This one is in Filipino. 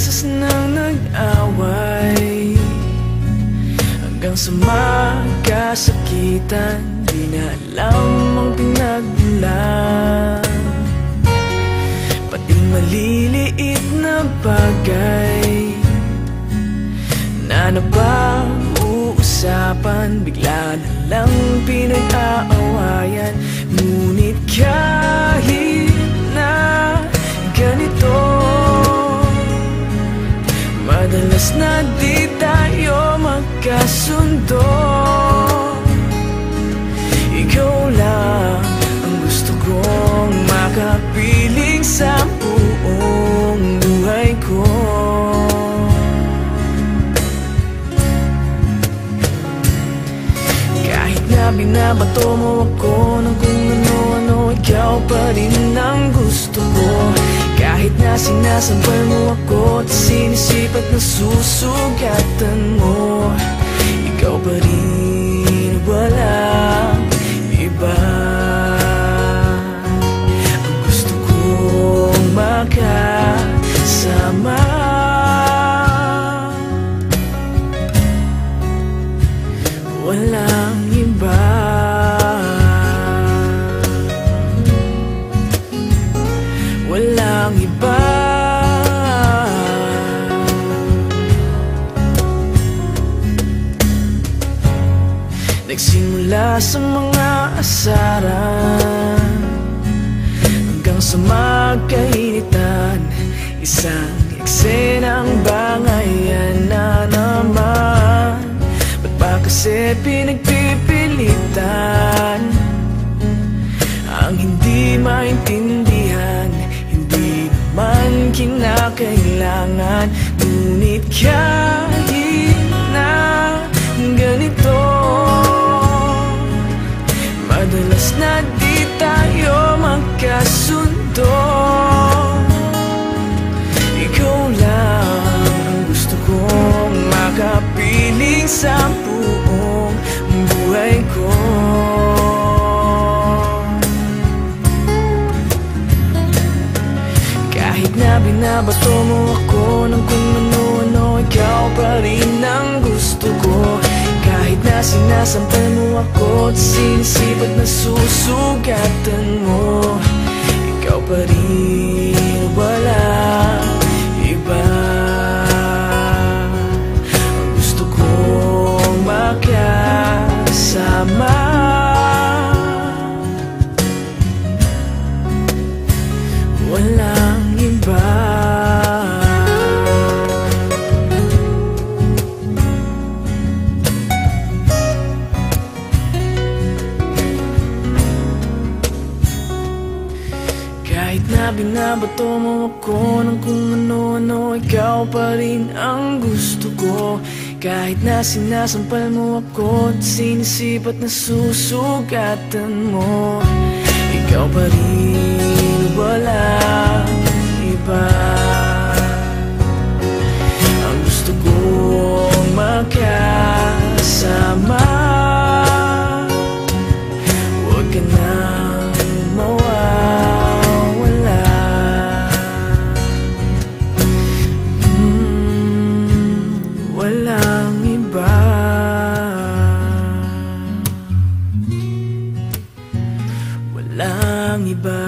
beses nang nag-away, hanggang sa magkasakitan. Di na alam ang pinagmulan, pati maliliit na bagay na napag-uusapan, bigla na lang pinag-aawayan. Ngunit kahit na ganito, madalas na di tayo magkasundo. Ikaw lang ang gusto kong makapiling sa buong buhay ko. Kahit na binabato mo ako ng kung ano-ano, ikaw pa rin ang gusto ko. Kahit na sinasampal mo ako at sinisipat na susugatan mo, ikaw pa rin, walang iba. Ang gusto kong makasama, walang iba. Walang iba. Nagsimula sa mga asaran hanggang sa magkainitan, isang eksenang bangayan na naman. Ba't ba kasi pinagpipilitan ang hindi maintindihan? Hindi naman kinakailangan. Ngunit kahit na ganito, madalas na di tayo magkasundo. Ikaw lang ang gusto kong makapiling sa buong buhay ko. Kahit na binabato mo ako ng kung ano-ano, ikaw pa rin ang gusto ko. Kahit na sinasampal mo ako at sinisipat na susugatan mo, ikaw pa rin, walang iba. Ang gusto kong makasama, walang iba. Kahit na binabato mo ako ng kung ano-ano, ikaw pa rin ang gusto ko. Kahit na sinasampal mo ako at sinisipat na susugatan mo, ikaw pa rin, walang iba. Ang gusto kong makasama, huwag ka nang mawawala. Walang iba. Walang iba.